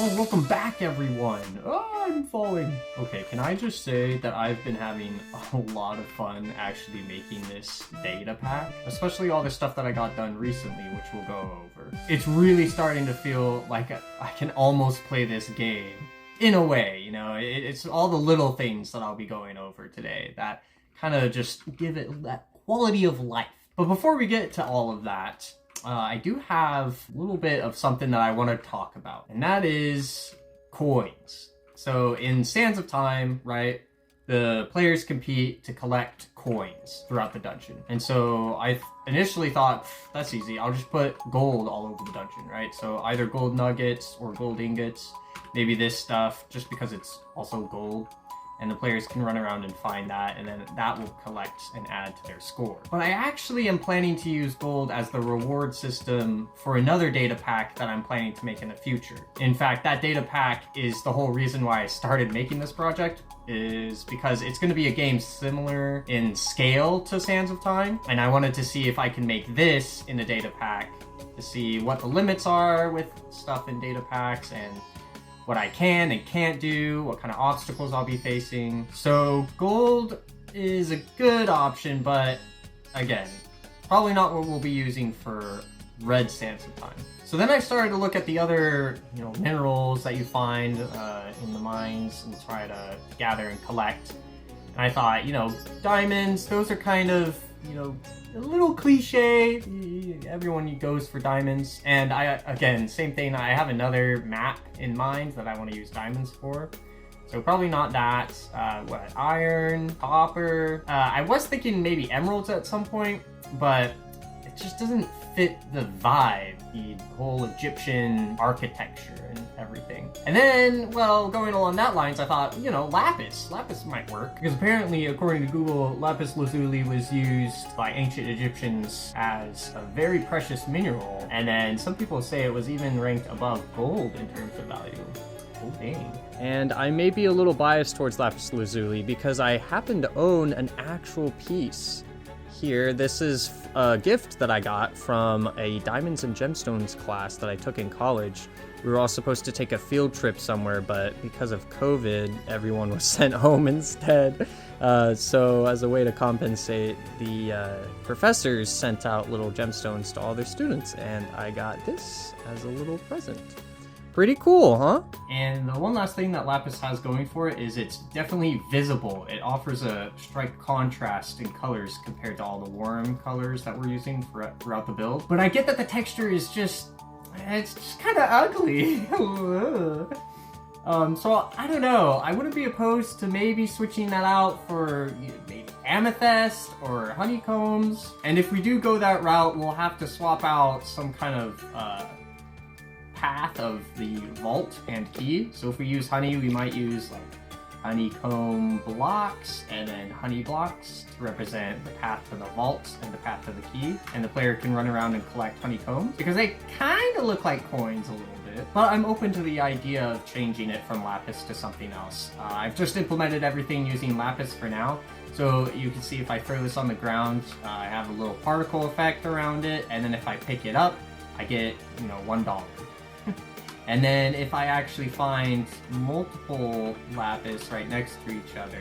Oh, welcome back, everyone. Oh, I'm falling. Okay, can I just say that I've been having a lot of fun actually making this data pack, especially all the stuff that I got done recently, which we'll go over. It's really starting to feel like I can almost play this game in a way, you know. It's all the little things that I'll be going over today that kind of just give it that quality of life. But before we get to all of that, I do have a little bit of something that I want to talk about, and that is coins. So in Sands of Time, right, the players compete to collect coins throughout the dungeon. And so I initially thought, that's easy, I'll just put gold all over the dungeon, right? So either gold nuggets or gold ingots, maybe this stuff, just because it's also gold. And the players can run around and find that, and then that will collect and add to their score. But I actually am planning to use gold as the reward system for another data pack that I'm planning to make in the future. In fact, that data pack is the whole reason why I started making this project, is because it's going to be a game similar in scale to Sands of Time, and I wanted to see if I can make this in the data pack to see what the limits are with stuff in data packs and what I can and can't do, what kind of obstacles I'll be facing. So gold is a good option, but again, probably not what we'll be using for red Sands of Time. So then I started to look at the other, minerals that you find in the mines and try to gather and collect. And I thought, diamonds, those are kind of, a little cliche. Everyone goes for diamonds. And again, same thing, I have another map in mind that I want to use diamonds for. So probably not that. Iron, copper. I was thinking maybe emeralds at some point, but it just doesn't fit the vibe, the whole Egyptian architecture and everything. And then, going along that lines, I thought, lapis. Lapis might work. Because apparently, according to Google, lapis lazuli was used by ancient Egyptians as a very precious mineral. And then some people say it was even ranked above gold in terms of value. Oh, dang. And I may be a little biased towards lapis lazuli because I happen to own an actual piece here. This is a gift that I got from a Diamonds and Gemstones class that I took in college. We were all supposed to take a field trip somewhere, but because of COVID, everyone was sent home instead. So as a way to compensate, the professors sent out little gemstones to all their students, and I got this as a little present. Pretty cool, huh? And the one last thing that lapis has going for it is it's definitely visible. It offers a strike contrast in colors compared to all the warm colors that we're using throughout the build. But I get that the texture is it's just kind of ugly. So I don't know. I wouldn't be opposed to maybe switching that out for maybe amethyst or honeycombs. And if we do go that route, we'll have to swap out some kind of path of the vault and key. So if we use honey, we might use like honeycomb blocks and then honey blocks to represent the path to the vault and the path to the key. And the player can run around and collect honeycombs because they kind of look like coins a little bit. But I'm open to the idea of changing it from lapis to something else. I've just implemented everything using lapis for now. So you can see if I throw this on the ground, I have a little particle effect around it. And then if I pick it up, I get, $1. And then if I actually find multiple lapis right next to each other,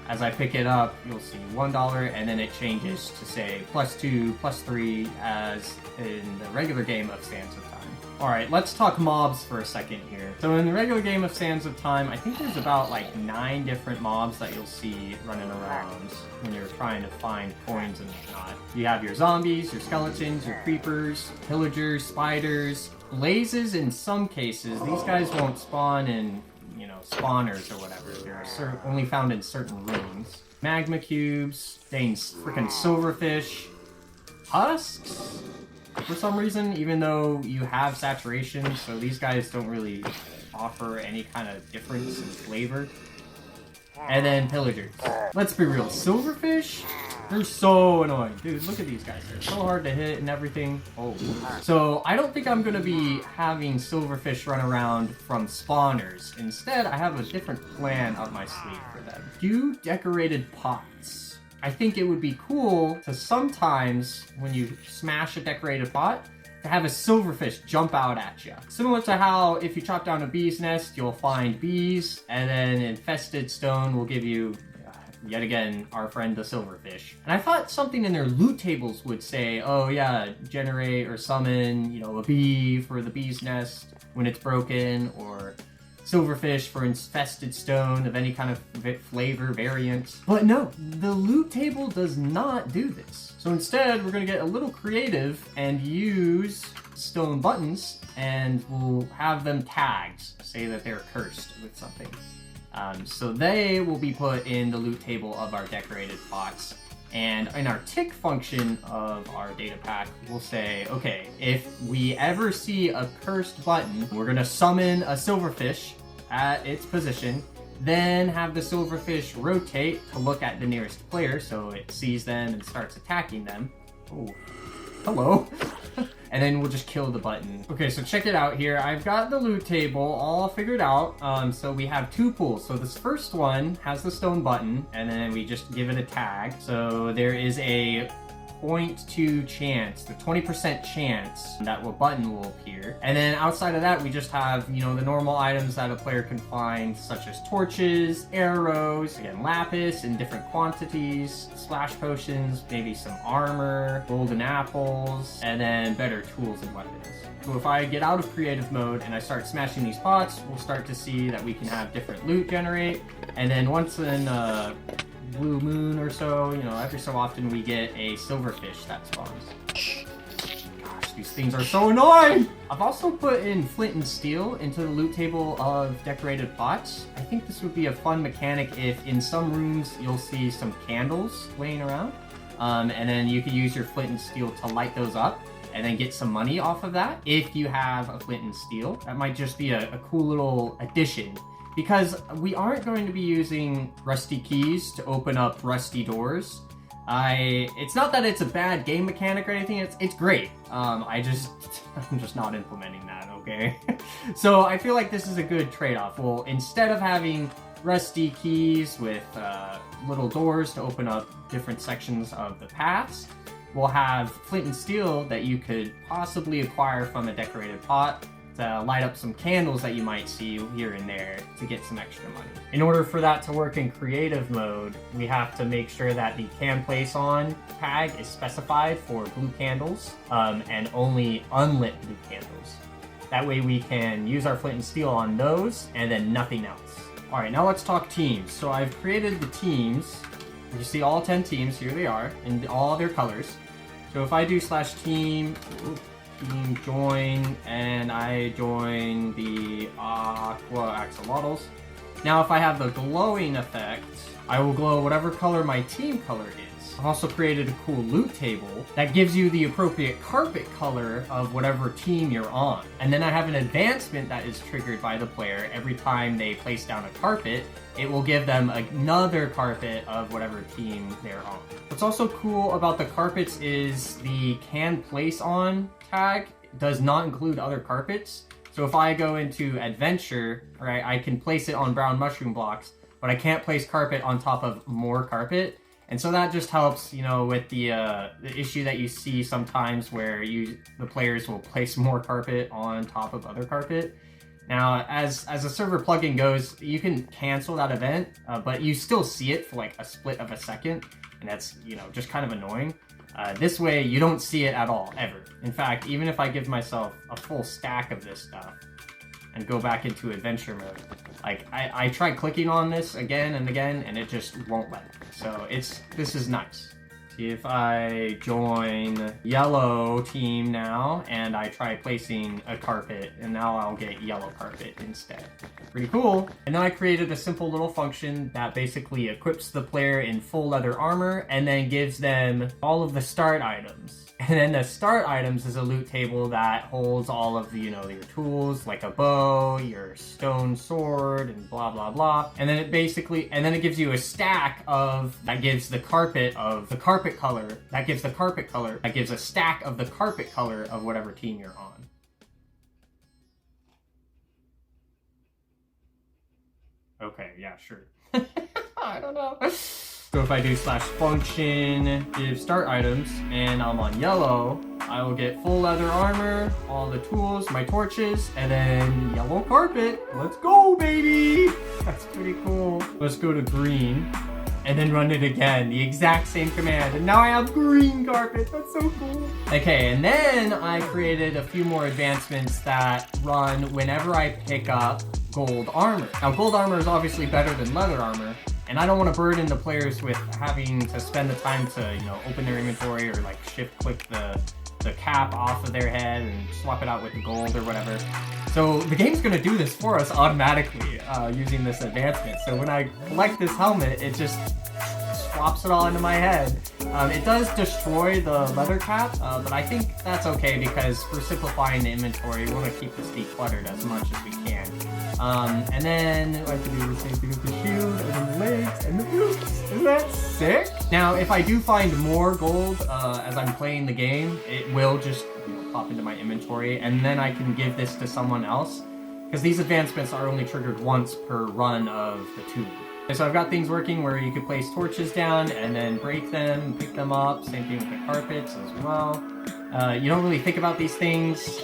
as I pick it up, you'll see $1, and then it changes to say +2, +3, as in the regular game of Sands of Time. Alright, let's talk mobs for a second here. So in the regular game of Sands of Time, I think there's about 9 different mobs that you'll see running around when you're trying to find coins and whatnot. You have your zombies, your skeletons, your creepers, pillagers, spiders, blazes in some cases. These guys won't spawn in, spawners or whatever. They're only found in certain rooms. Magma cubes, dang freaking silverfish, husks. For some reason, even though you have saturation, so these guys don't really offer any kind of difference in flavor. And then pillagers. Let's be real, silverfish? They're so annoying. Dude, look at these guys. They're so hard to hit and everything. Oh. So I don't think I'm going to be having silverfish run around from spawners. Instead, I have a different plan up my sleeve for them. Do decorated pots. I think it would be cool to sometimes, when you smash a decorated pot, to have a silverfish jump out at you. Similar to how if you chop down a bee's nest, you'll find bees, and then infested stone will give you, yet again, our friend the silverfish. And I thought something in their loot tables would say, oh yeah, generate or summon, you know, a bee for the bee's nest when it's broken, or silverfish for infested stone of any kind of flavor variant. But no, the loot table does not do this. So instead, we're gonna get a little creative and use stone buttons, and we'll have them tagged, say that they're cursed with something. So they will be put in the loot table of our decorated pots. And in our tick function of our data pack, we'll say, okay, if we ever see a cursed button, we're gonna summon a silverfish at its position, then have the silverfish rotate to look at the nearest player so it sees them and starts attacking them. Oh, hello. And then we'll just kill the button. Okay, so check it out here. I've got the loot table all figured out. So we have two pools. So this first one has the stone button, and then we just give it a tag. So there is a 0.2 chance, the 20% chance that a button will appear. And then outside of that, we just have, you know, the normal items that a player can find, such as torches, arrows, again, lapis in different quantities, splash potions, maybe some armor, golden apples, and then better tools and weapons. So if I get out of creative mode and I start smashing these pots, we'll start to see that we can have different loot generate. And then once in blue moon or so, you know, every so often we get a silverfish that spawns. Gosh, these things are so annoying! I've also put in flint and steel into the loot table of decorated pots. I think this would be a fun mechanic if in some rooms you'll see some candles laying around. And then you could use your flint and steel to light those up and then get some money off of that. If you have a flint and steel, that might just be a cool little addition. Because we aren't going to be using rusty keys to open up rusty doors. It's not that it's a bad game mechanic or anything, it's great. I'm just not implementing that, okay? So I feel like this is a good trade-off. Well, instead of having rusty keys with little doors to open up different sections of the paths, we'll have flint and steel that you could possibly acquire from a decorated pot to light up some candles that you might see here and there to get some extra money. In order for that to work in creative mode, we have to make sure that the can place on tag is specified for blue candles and only unlit blue candles. That way we can use our flint and steel on those and then nothing else. All right, now let's talk teams. So I've created the teams. You see all 10 teams, here they are, in all their colors. So if I do /team, team join, and I join the aqua axolotls. Now if I have the glowing effect, I will glow whatever color my team color is. I've also created a cool loot table that gives you the appropriate carpet color of whatever team you're on. And then I have an advancement that is triggered by the player every time they place down a carpet. It will give them another carpet of whatever team they're on. What's also cool about the carpets is the can place on tag does not include other carpets. So if I go into adventure, right, I can place it on brown mushroom blocks, but I can't place carpet on top of more carpet. And so that just helps, you know, with the issue that you see sometimes where the players will place more carpet on top of other carpet. Now, as a server plugin goes, you can cancel that event, but you still see it for like a split of a second, and that's, you know, just kind of annoying. This way, you don't see it at all, ever. In fact, even if I give myself a full stack of this stuff and go back into adventure mode, like, I tried clicking on this again and again, and it just won't let me. So this is nice. See if I join yellow team now, and I try placing a carpet, and now I'll get yellow carpet instead. Pretty cool. And then I created a simple little function that basically equips the player in full leather armor, and then gives them all of the start items. And then the start items is a loot table that holds all of the, you know, your tools, like a bow, your stone sword, and blah, blah, blah. And then it gives you a stack that gives the carpet of the carpet color, that gives a stack of the carpet color of whatever team you're on. Okay, yeah, sure. I don't know. So if I do /function, give start items, and I'm on yellow, I will get full leather armor, all the tools, my torches, and then yellow carpet. Let's go, baby! That's pretty cool. Let's go to green, and then run it again. The exact same command, and now I have green carpet. That's so cool. Okay, and then I created a few more advancements that run whenever I pick up gold armor. Now, gold armor is obviously better than leather armor, and I don't want to burden the players with having to spend the time to, you know, open their inventory or like shift click the cap off of their head and swap it out with the gold or whatever. So the game's gonna do this for us automatically using this advancement. So when I collect this helmet, it just swaps it all into my head. It does destroy the leather cap, but I think that's okay because for simplifying the inventory, we want to keep this decluttered as much as we can. And then I have to do the same thing with the shield, and then the legs, and the boots. Isn't that sick? Now, if I do find more gold as I'm playing the game, it will just, you know, pop into my inventory, and then I can give this to someone else, because these advancements are only triggered once per run of the tube. So I've got things working where you can place torches down and then break them, pick them up. Same thing with the carpets as well. You don't really think about these things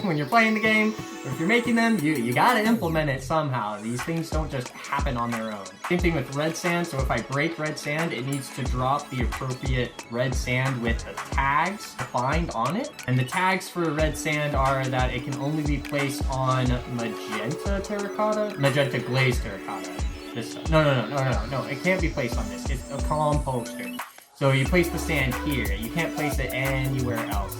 when you're playing the game, or if you're making them, you gotta implement it somehow. These things don't just happen on their own. Same thing with red sand, so if I break red sand, it needs to drop the appropriate red sand with the tags defined on it. And the tags for red sand are that it can only be placed on magenta terracotta, magenta glazed terracotta. This stuff. No, it can't be placed on this. It's a composter. So you place the sand here. You can't place it anywhere else.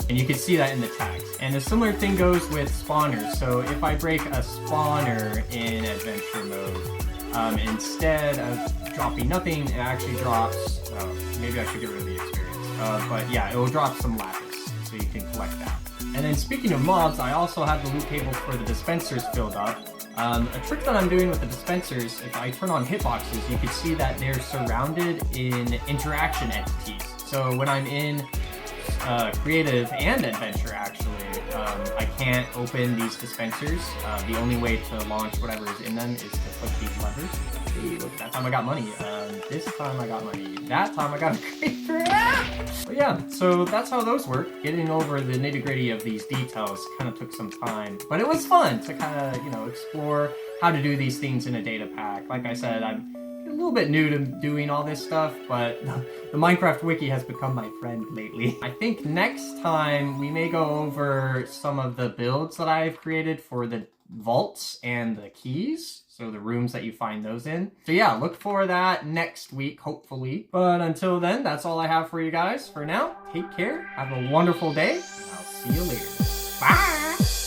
And you can see that in the tags. And a similar thing goes with spawners. So if I break a spawner in adventure mode, instead of dropping nothing, it actually drops, maybe I should get rid of the experience. But yeah, it will drop some lapis, so you can collect that. And then speaking of mobs, I also have the loot tables for the dispensers filled up. A trick that I'm doing with the dispensers, if I turn on hitboxes, you can see that they're surrounded in interaction entities. So when I'm in creative and adventure, actually, I can't open these dispensers. The only way to launch whatever is in them is to click these levers. Hey, look, that time I got money. This time I got money. That time I got a creeper. But yeah, so that's how those work. Getting over the nitty-gritty of these details kind of took some time, but it was fun to kind of, you know, explore how to do these things in a data pack. Like I said, I'm a little bit new to doing all this stuff, but the Minecraft wiki has become my friend lately. I think next time we may go over some of the builds that I've created for the vaults and the keys. So the rooms that you find those in. So yeah, look for that next week, hopefully. But until then, that's all I have for you guys. For now, take care, have a wonderful day, and I'll see you later. Bye!